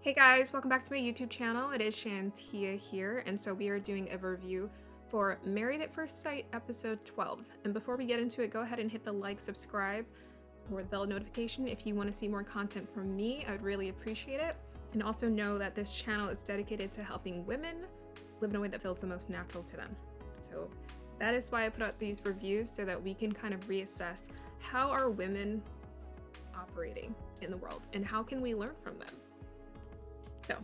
Hey guys, welcome back to my YouTube channel. It is Shantia here, and so we are doing a review for Married at First Sight episode 12. And before we get into it, go ahead and hit the like, subscribe, or the bell notification if you want to see more content from me. I would really appreciate it. And also know that this channel is dedicated to helping women live in a way that feels the most natural to them. So that is why I put out these reviews, so that we can kind of reassess how are women operating in the world and how can we learn from them. So,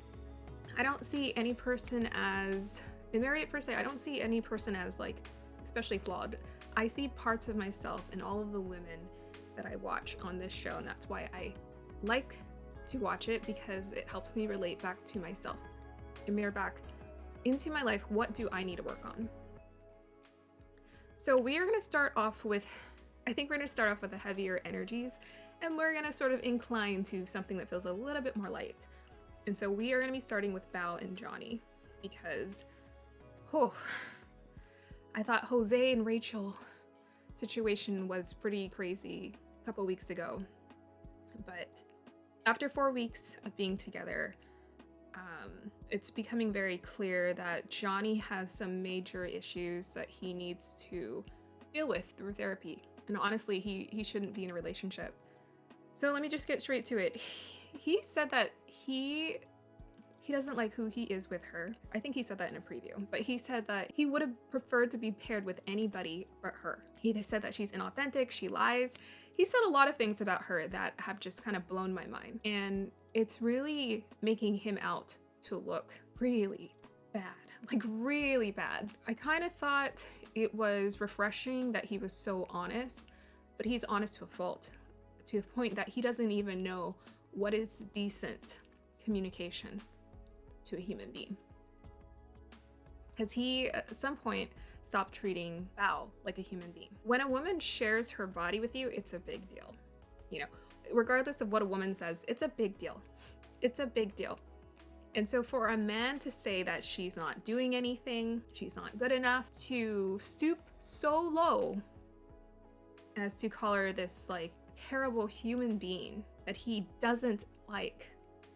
I don't see any person as, in Married at First Sight, I don't see any person as like, especially flawed. I see parts of myself in all of the women that I watch on this show, and that's why I like to watch it, because it helps me relate back to myself and mirror back into my life. What do I need to work on? So we are going to start off with, I think we're going to start off with the heavier energies, and we're going to sort of incline to something that feels a little bit more light. And so we are going to be starting with Bao and Johnny, because, I thought Jose and Rachel situation was pretty crazy a couple weeks ago. But after 4 weeks of being together, it's becoming very clear that Johnny has some major issues that he needs to deal with through therapy. And honestly, he shouldn't be in a relationship. So let me just get straight to it. He said that he doesn't like who he is with her. I think he said that in a preview, but he said that he would have preferred to be paired with anybody but her. He said that she's inauthentic, she lies. He said a lot of things about her that have just kind of blown my mind. And it's really making him out to look really bad, like really bad. I kind of thought it was refreshing that he was so honest, but he's honest to a fault, to the point that he doesn't even know what is decent communication to a human being. Because he, at some point, stopped treating Bao like a human being. When a woman shares her body with you, it's a big deal. You know, regardless of what a woman says, it's a big deal. It's a big deal. And so for a man to say that she's not doing anything, she's not good enough, to stoop so low as to call her this like terrible human being that he doesn't like,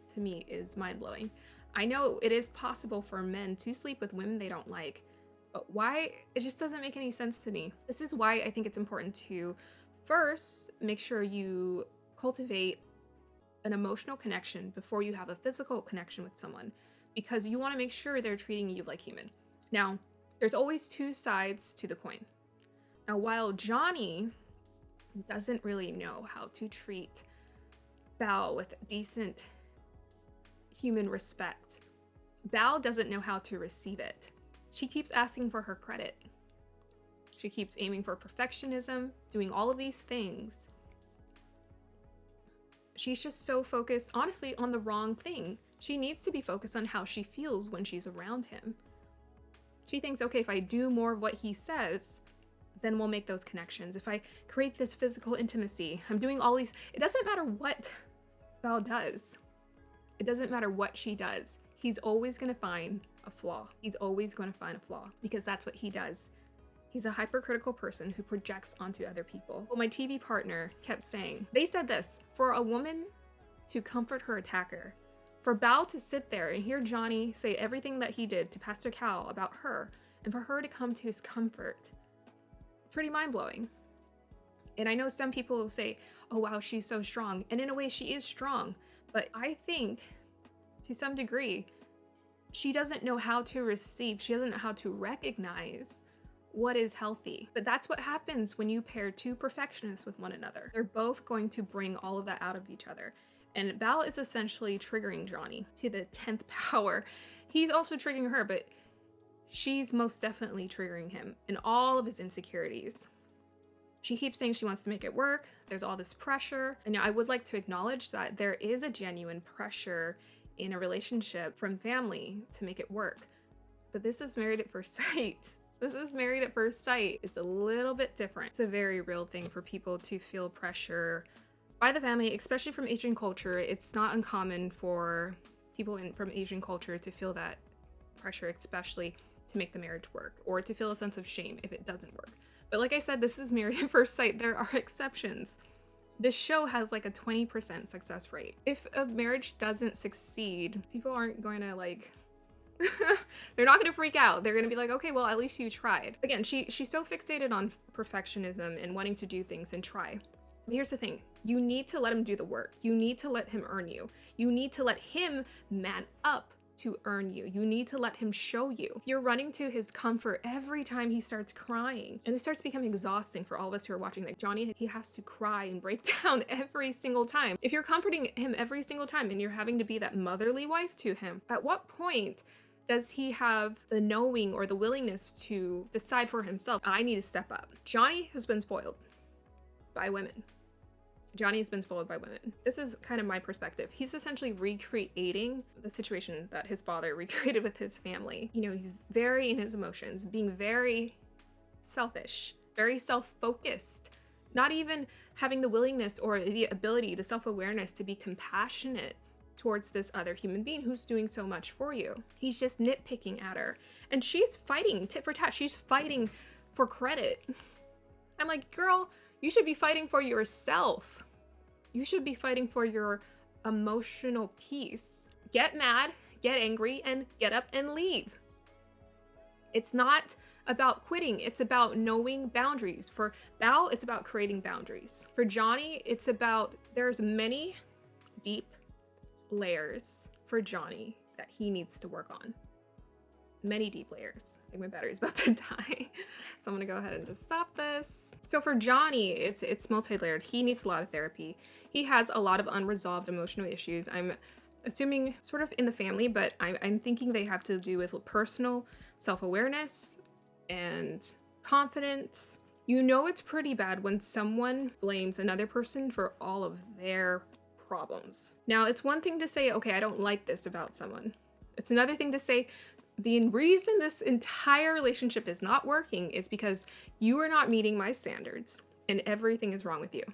to me is mind-blowing. I know it is possible for men to sleep with women they don't like, but why? It just doesn't make any sense to me. This is why I think it's important to first make sure you cultivate an emotional connection before you have a physical connection with someone, because you want to make sure they're treating you like human. Now, there's always two sides to the coin. Now, while Johnny doesn't really know how to treat Bao with decent human respect, Bao doesn't know how to receive it. She keeps asking for her credit. She keeps aiming for perfectionism, doing all of these things. She's just so focused, honestly, on the wrong thing. She needs to be focused on how she feels when she's around him. She thinks, okay, if I do more of what he says, then we'll make those connections. If I create this physical intimacy, I'm doing all these, it doesn't matter what Bao does. It doesn't matter what she does. He's always going to find a flaw. He's always going to find a flaw, because that's what he does. He's a hypercritical person who projects onto other people. Well, my TV partner kept saying, they said this, for a woman to comfort her attacker, for Bao to sit there and hear Johnny say everything that he did to Pastor Cal about her, and for her to come to his comfort, pretty mind-blowing. And I know some people will say, oh wow, she's so strong. And in a way, she is strong. But I think, to some degree, she doesn't know how to receive, she doesn't know how to recognize what is healthy. But that's what happens when you pair two perfectionists with one another. They're both going to bring all of that out of each other. And Bao is essentially triggering Johnny to the 10th power. He's also triggering her, but she's most definitely triggering him in all of his insecurities. She keeps saying she wants to make it work. There's all this pressure. And I would like to acknowledge that there is a genuine pressure in a relationship from family to make it work. But this is Married at First Sight. This is Married at First Sight. It's a little bit different. It's a very real thing for people to feel pressure by the family, especially from Asian culture. It's not uncommon for people from Asian culture to feel that pressure, especially to make the marriage work, or to feel a sense of shame if it doesn't work. But like I said, this is Married at First Sight. There are exceptions. This show has like a 20% success rate. If a marriage doesn't succeed, people aren't going to like they're not going to freak out. They're going to be like, okay, well, at least you tried. Again, she's so fixated on perfectionism and wanting to do things and try. But here's the thing. You need to let him do the work. You need to let him earn you. You need to let him man up to earn you. You need to let him show you. You're running to his comfort every time he starts crying. And it starts becoming exhausting for all of us who are watching. Like Johnny, he has to cry and break down every single time. If you're comforting him every single time and you're having to be that motherly wife to him, at what point does he have the knowing or the willingness to decide for himself, I need to step up? Johnny has been spoiled by women. Johnny has been spoiled by women. This is kind of my perspective. He's essentially recreating the situation that his father recreated with his family. You know, he's very in his emotions, being very selfish, very self-focused, not even having the willingness or the ability, the self-awareness to be compassionate towards this other human being who's doing so much for you. He's just nitpicking at her. And she's fighting tit for tat. She's fighting for credit. I'm like, girl, you should be fighting for yourself. You should be fighting for your emotional peace. Get mad, get angry, and get up and leave. It's not about quitting. It's about knowing boundaries. For Bao, it's about creating boundaries. For Johnny, it's about, there's many deep layers for Johnny that he needs to work on. Many deep layers. I think my battery's about to die. So I'm gonna go ahead and just stop this. So for Johnny, it's multi-layered. He needs a lot of therapy. He has a lot of unresolved emotional issues. I'm assuming sort of in the family, but I'm thinking they have to do with personal self-awareness and confidence. You know it's pretty bad when someone blames another person for all of their problems. Now, it's one thing to say, okay, I don't like this about someone. It's another thing to say, the reason this entire relationship is not working is because you are not meeting my standards and everything is wrong with you.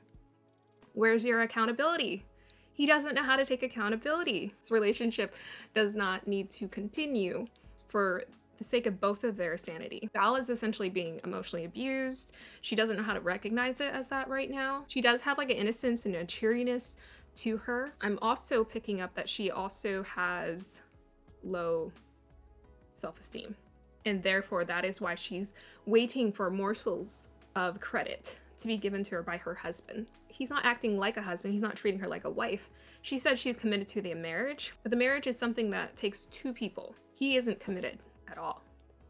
Where's your accountability? He doesn't know how to take accountability. This relationship does not need to continue for the sake of both of their sanity. Val is essentially being emotionally abused. She doesn't know how to recognize it as that right now. She does have like an innocence and a cheeriness to her. I'm also picking up that she also has low self-esteem. And therefore that is why she's waiting for morsels of credit to be given to her by her husband. He's not acting like a husband. He's not treating her like a wife. She said she's committed to the marriage, but the marriage is something that takes two people. He isn't committed at all.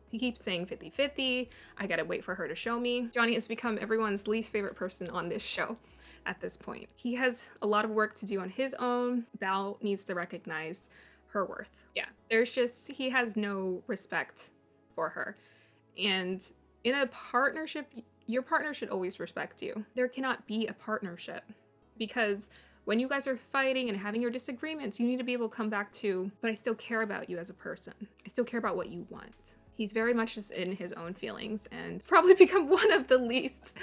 He keeps saying 50-50. I gotta wait for her to show me. Johnny has become everyone's least favorite person on this show at this point. He has a lot of work to do on his own. Val needs to recognize her worth. Yeah, he has no respect for her. And in a partnership, your partner should always respect you. There cannot be a partnership because when you guys are fighting and having your disagreements, you need to be able to come back to, but I still care about you as a person. I still care about what you want. He's very much just in his own feelings and probably become one of the least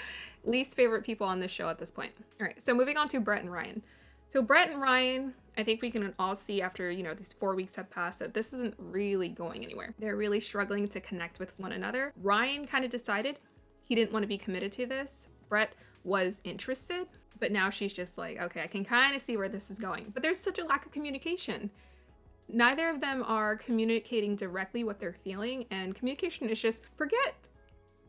favorite people on this show at this point. All right, so moving on to Brett and Ryan. So Brett and Ryan, I think we can all see after, these 4 weeks have passed that this isn't really going anywhere. They're really struggling to connect with one another. Ryan kind of decided he didn't want to be committed to this. Brett was interested, but now she's just like, okay, I can kind of see where this is going. But there's such a lack of communication. Neither of them are communicating directly what they're feeling, and communication is just, forget,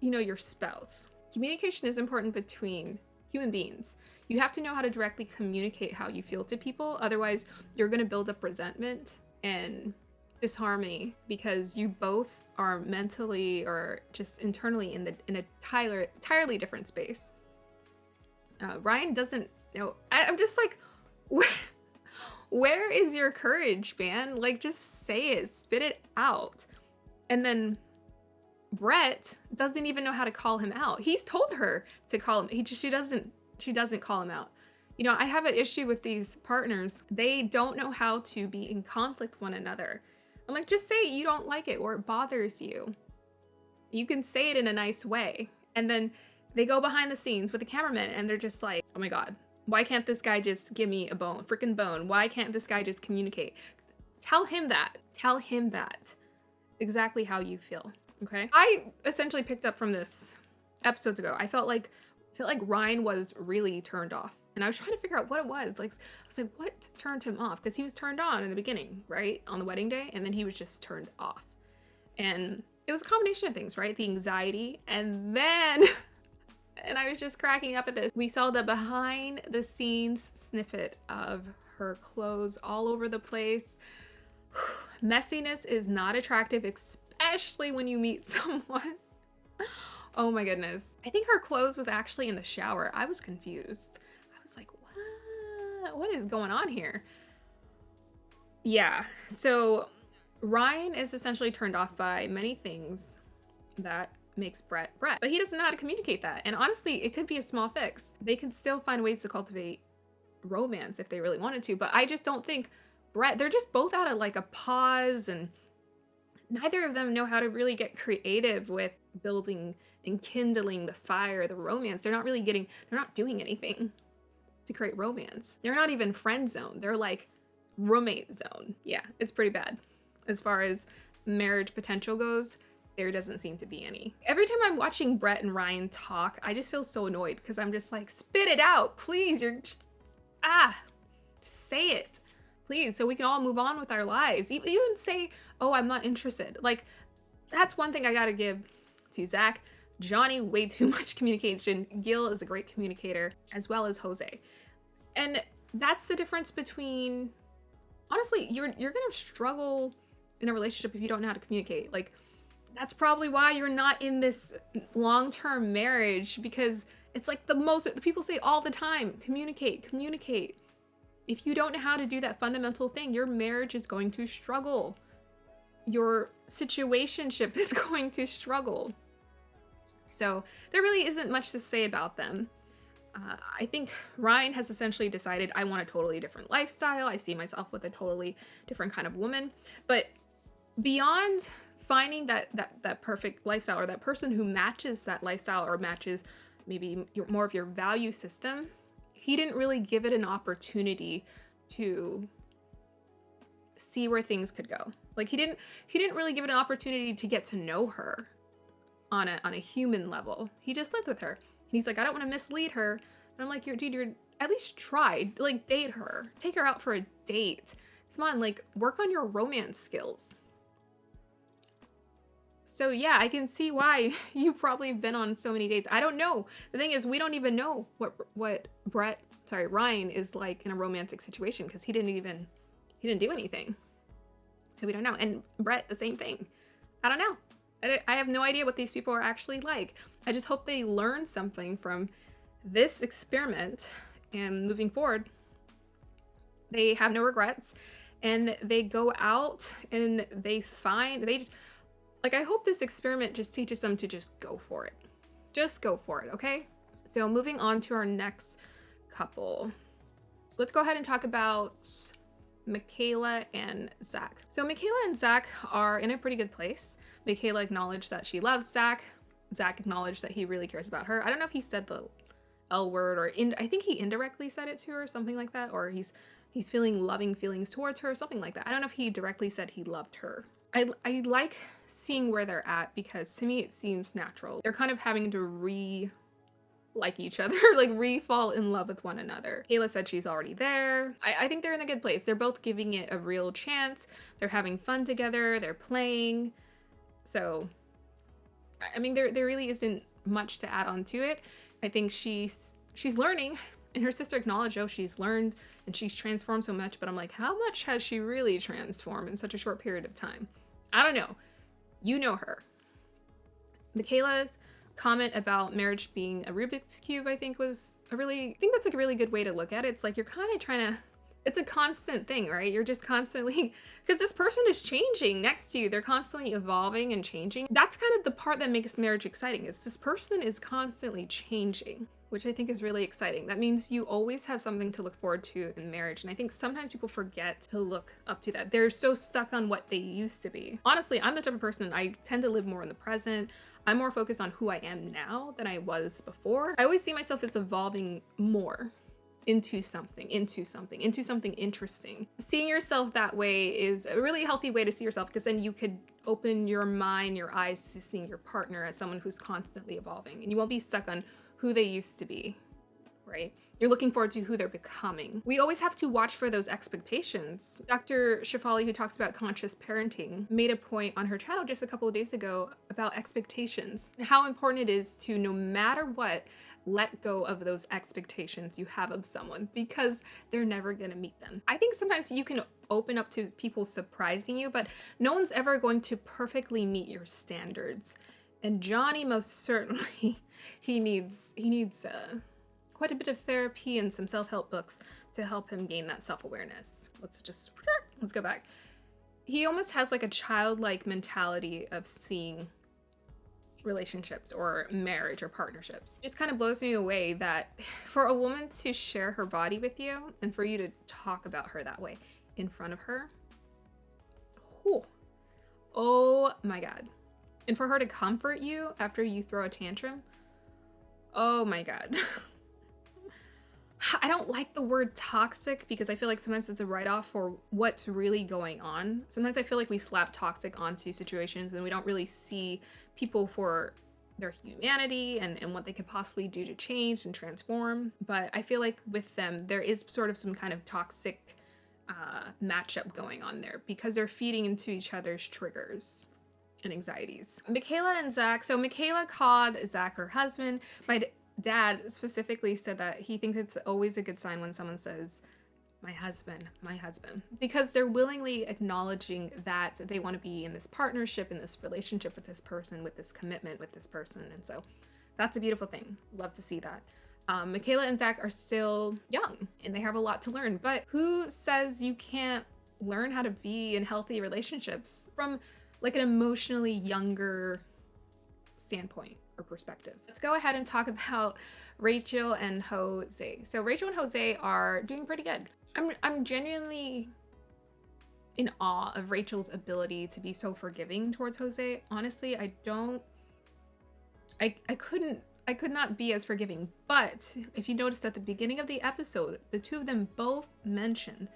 your spouse. Communication is important between human beings. You have to know how to directly communicate how you feel to people. Otherwise, you're going to build up resentment and disharmony because you both are mentally or just internally in an entirely different space. Ryan doesn't know. I'm just like, where is your courage, man? Like, just say it, spit it out. And then Brett doesn't even know how to call him out. He's told her to call him. She doesn't call him out. I have an issue with these partners. They don't know how to be in conflict with one another. I'm like, just say you don't like it or it bothers you. You can say it in a nice way. And then they go behind the scenes with the cameraman and they're just like, oh my God, why can't this guy just give me a freaking bone? Why can't this guy just communicate? Tell him that. Tell him that. Exactly how you feel. Okay. I essentially picked up from this episodes ago. I felt like Ryan was really turned off And I was trying to figure out what it was. Like, I was like, what turned him off? Because he was turned on in the beginning, right? On the wedding day. And then he was just turned off. And it was a combination of things, right? The anxiety. And then, and I was just cracking up at this. We saw the behind the scenes snippet of her clothes all over the place. Messiness is not attractive, especially when you meet someone. Oh my goodness. I think her clothes was actually in the shower. I was confused. I was like, what is going on here? Yeah, so Ryan is essentially turned off by many things that makes Brett, but he doesn't know how to communicate that. And honestly, it could be a small fix. They could still find ways to cultivate romance if they really wanted to, but I just don't think Brett, they're just both out of like a pause, and neither of them know how to really get creative with building and kindling the fire, the romance. They're not doing anything to create romance. They're not even friend zone. They're like roommate zone. Yeah, it's pretty bad. As far as marriage potential goes, there doesn't seem to be any. Every time I'm watching Brett and Ryan talk, I just feel so annoyed because I'm just like, spit it out, please. You're just, just say it, please, so we can all move on with our lives. Even say, oh, I'm not interested. Like, that's one thing I gotta give to Zach. Johnny, way too much communication. Gil is a great communicator, as well as Jose. And that's the difference between, honestly, you're gonna struggle in a relationship if you don't know how to communicate. Like, that's probably why you're not in this long-term marriage, because it's like the people say all the time, communicate. If you don't know how to do that fundamental thing, your marriage is going to struggle. Your situationship is going to struggle. So there really isn't much to say about them. I think Ryan has essentially decided, I want a totally different lifestyle. I see myself with a totally different kind of woman. But beyond finding that perfect lifestyle, or that person who matches that lifestyle, or matches maybe more of your value system, he didn't really give it an opportunity to see where things could go. Like, he didn't really give it an opportunity to get to know her on a human level. He just lived with her. And he's like, I don't want to mislead her. And I'm like, you're at least try. Like, date her. Take her out for a date. Come on, like, work on your romance skills. So yeah, I can see why you probably have been on so many dates. I don't know. The thing is, we don't even know what Ryan is like in a romantic situation, because he didn't do anything. So we don't know. And Brett, the same thing. I don't know. I have no idea what these people are actually like. I just hope they learn something from this experiment, and moving forward, they have no regrets, and they go out and I hope this experiment just teaches them to just go for it. Just go for it, okay? So moving on to our next couple. Let's go ahead and talk about Michaela and Zach. So Michaela and Zach are in a pretty good place. Michaela acknowledged that she loves Zach. Zach acknowledged that he really cares about her. I don't know if he said the L word, or I think he indirectly said it to her, something like that, or he's feeling loving feelings towards her, something like that. I don't know if he directly said he loved her. I like seeing where they're at, because to me it seems natural. They're kind of having to like each other, like fall in love with one another. Kayla said she's already there. I think they're in a good place. They're both giving it a real chance. They're having fun together. They're playing. So, I mean, there really isn't much to add on to it. I think she's learning, and her sister acknowledged, oh, she's learned and she's transformed so much. But I'm like, how much has she really transformed in such a short period of time? I don't know. You know her. Michaela's comment about marriage being a Rubik's Cube, I think that's a really good way to look at it. It's like, you're kind of trying to, it's a constant thing, right? You're just constantly, because this person is changing next to you. They're constantly evolving and changing. That's kind of the part that makes marriage exciting, is this person is constantly changing, which I think is really exciting. That means you always have something to look forward to in marriage. And I think sometimes people forget to look up to that. They're so stuck on what they used to be. Honestly, I'm the type of person, I tend to live more in the present. I'm more focused on who I am now than I was before. I always see myself as evolving more into something interesting. Seeing yourself that way is a really healthy way to see yourself, because then you could open your mind, your eyes to seeing your partner as someone who's constantly evolving, and you won't be stuck on who they used to be right? You're looking forward to who they're becoming. We always have to watch for those expectations. Dr. Shafali, who talks about conscious parenting, made a point on her channel just a couple of days ago about expectations and how important it is to, no matter what, let go of those expectations you have of someone, because they're never going to meet them. I think sometimes you can open up to people surprising you, but no one's ever going to perfectly meet your standards. And Johnny, most certainly, he needs quite a bit of therapy and some self-help books to help him gain that self-awareness. Let's go back. He almost has like a childlike mentality of seeing relationships or marriage or partnerships. It just kind of blows me away that for a woman to share her body with you and for you to talk about her that way in front of her, oh my God. And for her to comfort you after you throw a tantrum, oh my God. I don't like the word toxic because I feel like sometimes it's a write-off for what's really going on. Sometimes I feel like we slap toxic onto situations and we don't really see people for their humanity and what they could possibly do to change and transform. But I feel like with them, there is sort of some kind of toxic matchup going on there because they're feeding into each other's triggers and anxieties. Michaela and Zach. So Michaela called Zach her husband. My dad specifically said that he thinks it's always a good sign when someone says, my husband, because they're willingly acknowledging that they want to be in this partnership, in this relationship with this person, with this commitment with this person. And so that's a beautiful thing. Love to see that. Michaela and Zach are still young and they have a lot to learn, but who says you can't learn how to be in healthy relationships from like an emotionally younger standpoint or perspective? Let's go ahead and talk about Rachel and Jose. So Rachel and Jose are doing pretty good. I'm genuinely in awe of Rachel's ability to be so forgiving towards Jose. Honestly, I could not be as forgiving. But if you noticed at the beginning of the episode, the two of them both mentioned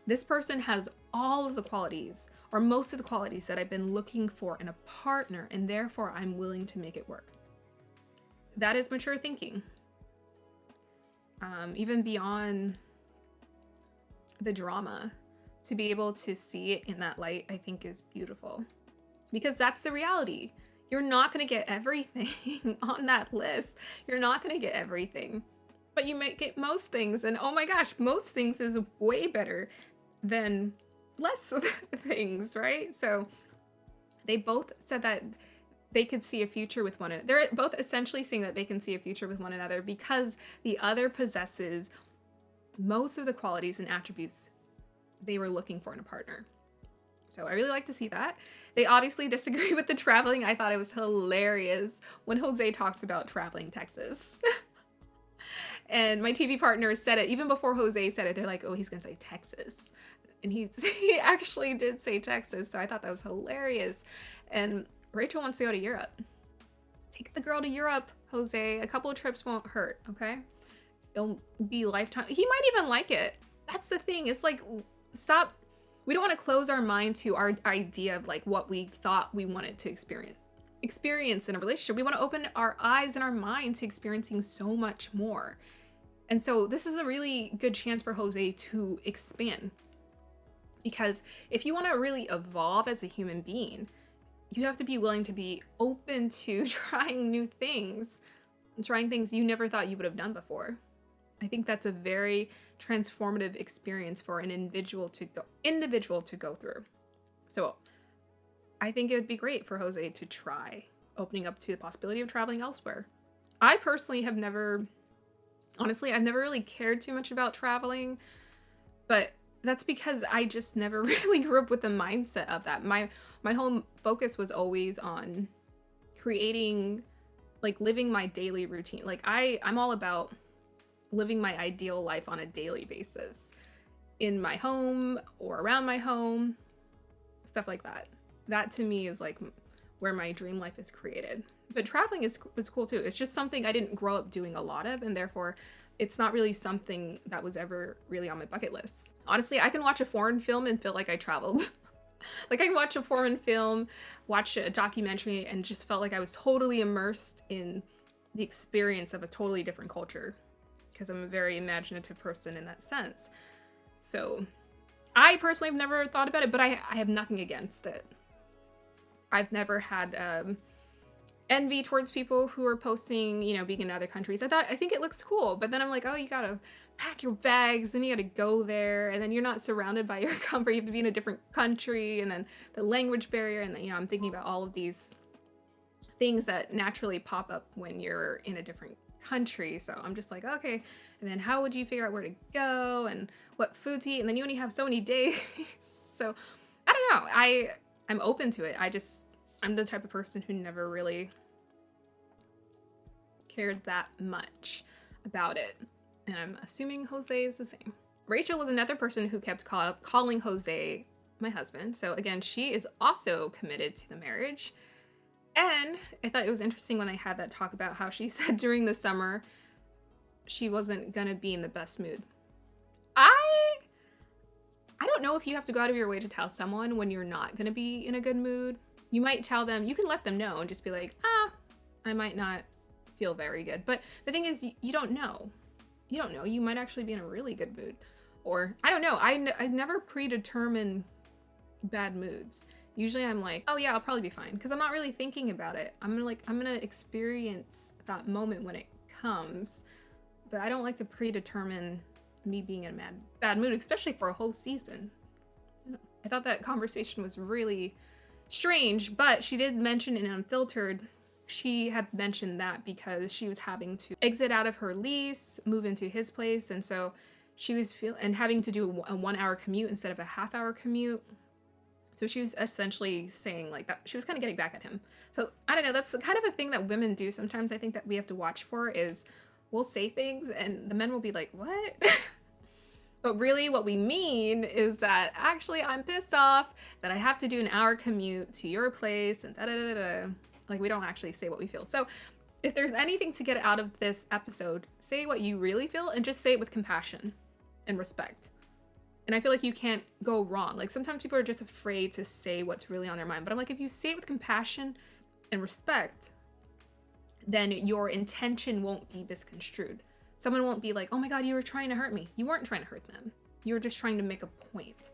this person has all of the qualities, or most of the qualities that I've been looking for in a partner, and therefore I'm willing to make it work. That is mature thinking. Even beyond the drama, to be able to see it in that light, I think is beautiful. Because that's the reality. You're not going to get everything on that list. You're not going to get everything. But you might get most things. And oh my gosh, most things is way better than less things, right? So they both said that they could see a future with one another. They're both essentially saying that they can see a future with one another because the other possesses most of the qualities and attributes they were looking for in a partner. So I really like to see that. They obviously disagree with the traveling. I thought it was hilarious when Jose talked about traveling Texas. And my TV partner said it, even before Jose said it, they're like, oh, he's gonna say Texas. And he actually did say Texas, so I thought that was hilarious. And Rachel wants to go to Europe. Take the girl to Europe, Jose. A couple of trips won't hurt, okay? It'll be lifetime. He might even like it. That's the thing. It's like, stop. We don't want to close our mind to our idea of like what we thought we wanted to experience in a relationship. We want to open our eyes and our mind to experiencing so much more. And so this is a really good chance for Jose to expand. Because if you want to really evolve as a human being, you have to be willing to be open to trying new things, trying things you never thought you would have done before. I think that's a very transformative experience for an individual to go through. So I think it would be great for Jose to try opening up to the possibility of traveling elsewhere. I personally have never, honestly, I've never really cared too much about traveling, but that's because I just never really grew up with the mindset of that. My whole focus was always on creating, like living my daily routine. Like I'm all about living my ideal life on a daily basis in my home or around my home, stuff like that. That to me is like where my dream life is created. But traveling is cool too. It's just something I didn't grow up doing a lot of, and therefore it's not really something that was ever really on my bucket list. Honestly, I can watch a foreign film and feel like I traveled. Like I can watch a foreign film, watch a documentary, and just felt like I was totally immersed in the experience of a totally different culture. because I'm a very imaginative person in that sense. So I personally have never thought about it, but I have nothing against it. I've never had envy towards people who are posting, you know, being in other countries. I think it looks cool, but then I'm like, oh, you gotta pack your bags, then you gotta go there, and then you're not surrounded by your comfort. You have to be in a different country, and then the language barrier, and then, you know, I'm thinking about all of these things that naturally pop up when you're in a different country. So I'm just like, okay, and then how would you figure out where to go and what food to eat? And then you only have so many days. So I don't know. I'm open to it. I'm the type of person who never really cared that much about it. And I'm assuming Jose is the same. Rachel was another person who kept calling Jose my husband. So again, she is also committed to the marriage. And I thought it was interesting when they had that talk about how she said during the summer she wasn't gonna be in the best mood. I don't know if you have to go out of your way to tell someone when you're not gonna be in a good mood. You might tell them, you can let them know and just be like, I might not feel very good. But the thing is, you don't know. You don't know. You might actually be in a really good mood. Or, I don't know. I never predetermine bad moods. Usually I'm like, oh yeah, I'll probably be fine. Because I'm not really thinking about it. I'm gonna experience that moment when it comes. But I don't like to predetermine me being in a bad mood, especially for a whole season. I thought that conversation was really strange, but she did mention in Unfiltered, she had mentioned that because she was having to exit out of her lease, move into his place, and so she was having to do a 1 hour commute instead of a half-hour commute. So she was essentially saying like that she was kind of getting back at him. So I don't know, that's kind of a thing that women do sometimes. I think that we have to watch for is we'll say things and the men will be like, what? But really what we mean is that actually I'm pissed off that I have to do an hour commute to your place and da-da-da-da. Like we don't actually say what we feel. So if there's anything to get out of this episode, say what you really feel and just say it with compassion and respect. And I feel like you can't go wrong. Like sometimes people are just afraid to say what's really on their mind. But I'm like, if you say it with compassion and respect, then your intention won't be misconstrued. Someone won't be like, oh my God, you were trying to hurt me. You weren't trying to hurt them. You were just trying to make a point.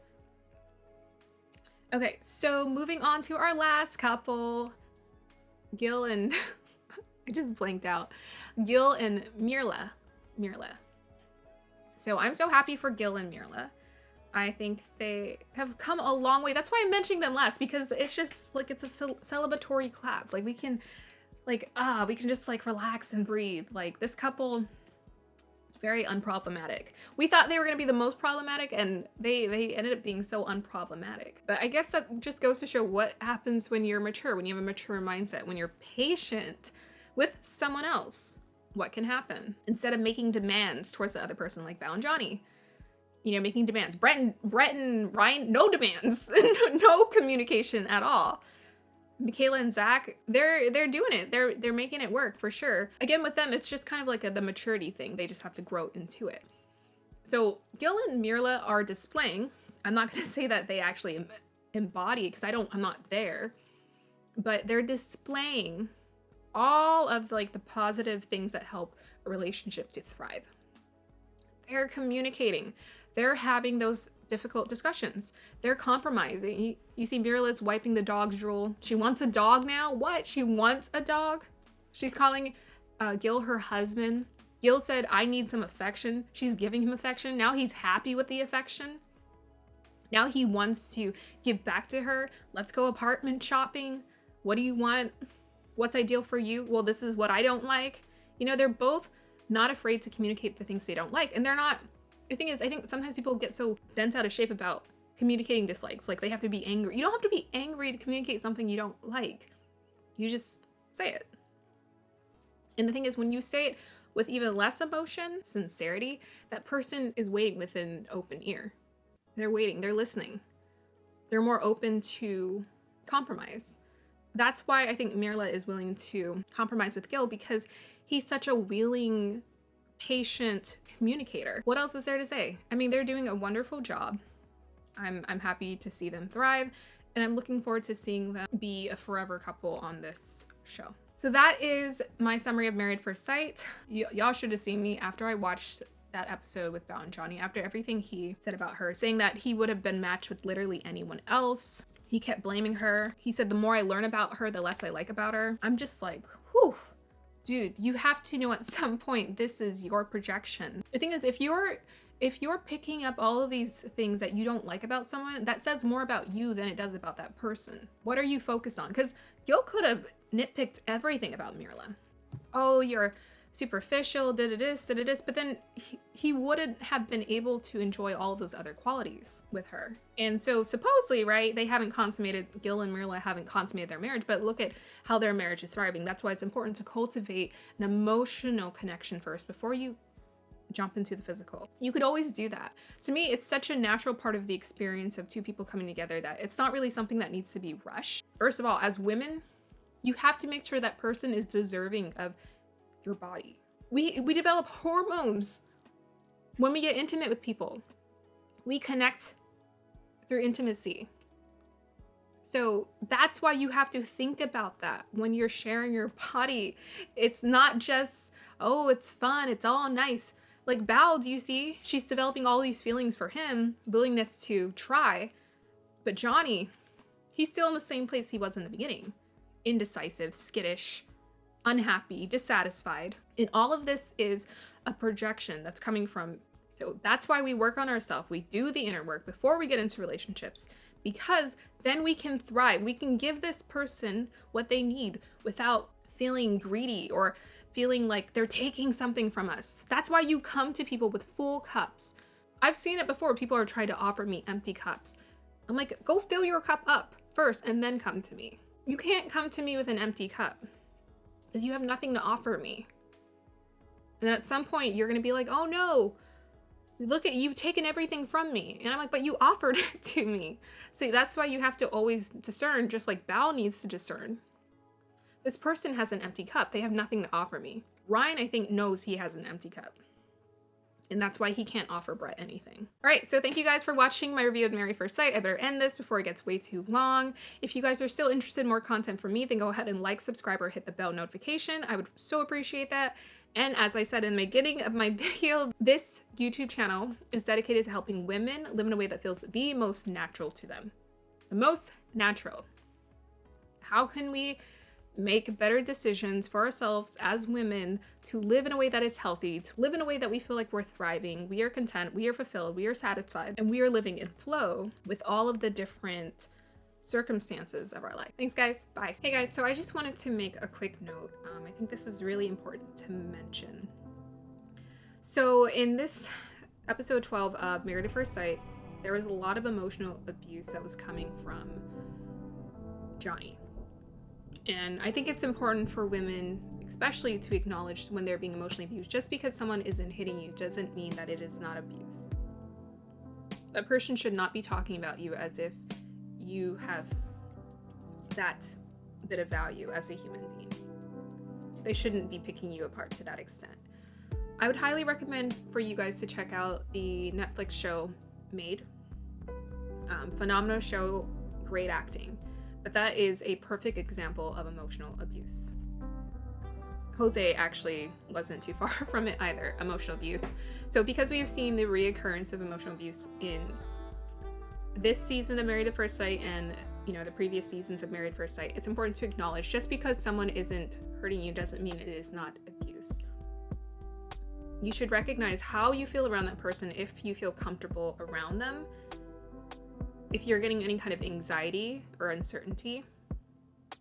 Okay, so moving on to our last couple, Gil and, I just blanked out. Gil and Mirla. So I'm so happy for Gil and Mirla. I think they have come a long way. That's why I'm mentioning them last, because it's just like, it's a celebratory clap. Like we can just like relax and breathe. Like this couple, very unproblematic. We thought they were gonna be the most problematic and they ended up being so unproblematic. But I guess that just goes to show what happens when you're mature, when you have a mature mindset, when you're patient with someone else. What can happen? Instead of making demands towards the other person like Val and Johnny. You know, making demands. Brett and Ryan, no demands. No communication at all. Michaela and Zach, they're doing it. They're making it work for sure. Again, with them, it's just kind of like the maturity thing. They just have to grow into it. So Gil and Mirla are displaying. I'm not going to say that they actually embody, because I'm not there. But they're displaying all of like the positive things that help a relationship to thrive. They're communicating. They're having those difficult discussions. They're compromising. You see Mirla's wiping the dog's drool. She wants a dog now? What? She wants a dog? She's calling Gil her husband. Gil said, I need some affection. She's giving him affection. Now he's happy with the affection. Now he wants to give back to her. Let's go apartment shopping. What do you want? What's ideal for you? Well, this is what I don't like. You know, they're both not afraid to communicate the things they don't like. And they're not, the thing is, I think sometimes people get so bent out of shape about communicating dislikes. Like they have to be angry. You don't have to be angry to communicate something you don't like. You just say it. And the thing is, when you say it with even less emotion, sincerity, that person is waiting with an open ear. They're waiting, they're listening. They're more open to compromise. That's why I think Mirla is willing to compromise with Gil, because he's such a willing, patient communicator. What else is there to say? I mean, they're doing a wonderful job. I'm happy to see them thrive, and I'm looking forward to seeing them be a forever couple on this show. So that is my summary of Married First Sight. Y'all should have seen me after I watched that episode with Bao and Johnny, after everything he said about her, saying that he would have been matched with literally anyone else. He kept blaming her. He said, the more I learn about her, the less I like about her. I'm just like, whew, dude, you have to know at some point, this is your projection. The thing is, if you're picking up all of these things that you don't like about someone, that says more about you than it does about that person. What are you focused on? Because Gil could have nitpicked everything about Mirla. Oh, you're superficial, did this, but then he wouldn't have been able to enjoy all of those other qualities with her. And so supposedly, right, they haven't consummated, Gil and Mirla haven't consummated their marriage, but look at how their marriage is thriving. That's why it's important to cultivate an emotional connection first before you jump into the physical. You could always do that. To me, it's such a natural part of the experience of two people coming together that it's not really something that needs to be rushed. First of all, as women, you have to make sure that person is deserving of your body. We develop hormones when we get intimate with people. We connect through intimacy. So that's why you have to think about that when you're sharing your body. It's not just, oh, it's fun, it's all nice. Like Bao, do you see? She's developing all these feelings for him, willingness to try. But Johnny, he's still in the same place he was in the beginning. Indecisive, skittish, unhappy, dissatisfied. And all of this is a projection that's coming from. So that's why we work on ourselves. We do the inner work before we get into relationships, because then we can thrive. We can give this person what they need without feeling greedy or feeling like they're taking something from us. That's why you come to people with full cups. I've seen it before. People are trying to offer me empty cups. I'm like, go fill your cup up first and then come to me. You can't come to me with an empty cup because you have nothing to offer me. And then at some point you're going to be like, oh no, look at, you've taken everything from me. And I'm like, but you offered it to me. See, that's why you have to always discern, just like Bao needs to discern. This person has an empty cup. They have nothing to offer me. Ryan, I think, knows he has an empty cup. And that's why he can't offer Brett anything. All right, so thank you guys for watching my review of Married First Sight. I better end this before it gets way too long. If you guys are still interested in more content from me, then go ahead and like, subscribe, or hit the bell notification. I would so appreciate that. And as I said in the beginning of my video, this YouTube channel is dedicated to helping women live in a way that feels the most natural to them. The most natural. How can we make better decisions for ourselves as women to live in a way that is healthy, to live in a way that we feel like we're thriving, we are content, we are fulfilled, we are satisfied, and we are living in flow with all of the different circumstances of our life. Thanks guys, bye. Hey guys, so I just wanted to make a quick note. I think this is really important to mention. So in this episode 12 of Married at First Sight, there was a lot of emotional abuse that was coming from Johnny. And I think it's important for women, especially, to acknowledge when they're being emotionally abused. Just because someone isn't hitting you doesn't mean that it is not abuse. That person should not be talking about you as if you have that bit of value as a human being. They shouldn't be picking you apart to that extent. I would highly recommend for you guys to check out the Netflix show Made. Phenomenal show, great acting. But that is a perfect example of emotional abuse. Jose actually wasn't too far from it either, emotional abuse. So because we've seen the reoccurrence of emotional abuse in this season of Married at First Sight and, you know, the previous seasons of Married at First Sight, it's important to acknowledge just because someone isn't hurting you doesn't mean it is not abuse. You should recognize how you feel around that person if you feel comfortable around them. If you're getting any kind of anxiety or uncertainty.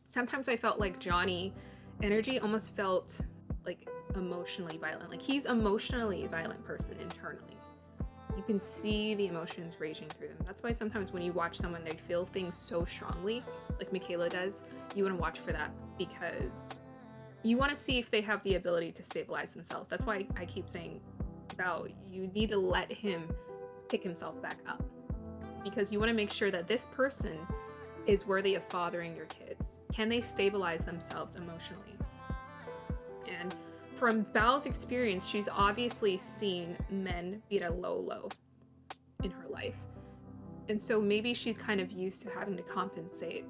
Sometimes I felt like Johnny energy almost felt like emotionally violent. Like he's emotionally violent person internally. You can see the emotions raging through them. That's why sometimes when you watch someone, they feel things so strongly, like Michaela does, you want to watch for that because you want to see if they have the ability to stabilize themselves. That's why I keep saying about you need to let him pick himself back up. Because you want to make sure that this person is worthy of fathering your kids. Can they stabilize themselves emotionally? And from Bao's experience, she's obviously seen men be at a low in her life. And so maybe she's kind of used to having to compensate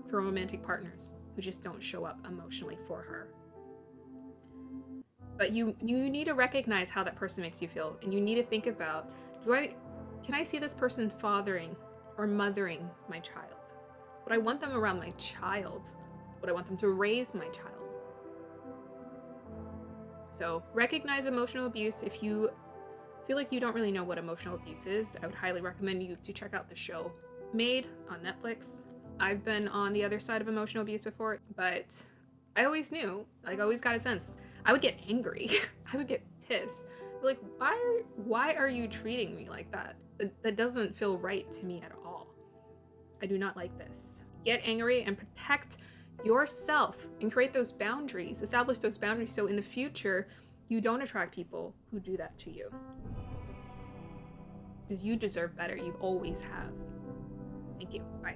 for romantic partners who just don't show up emotionally for her. But you need to recognize how that person makes you feel, and you need to think about, can I see this person fathering or mothering my child? Would I want them around my child? Would I want them to raise my child? So recognize emotional abuse. If you feel like you don't really know what emotional abuse is, I would highly recommend you to check out the show Made on Netflix. I've been on the other side of emotional abuse before, but I always knew, like, I always got a sense. I would get angry. I would get pissed. Like, why are you treating me like that? That doesn't feel right to me at all. I do not like this. Get angry and protect yourself and create those boundaries. Establish those boundaries so in the future, you don't attract people who do that to you. Because you deserve better. You always have. Thank you. Bye.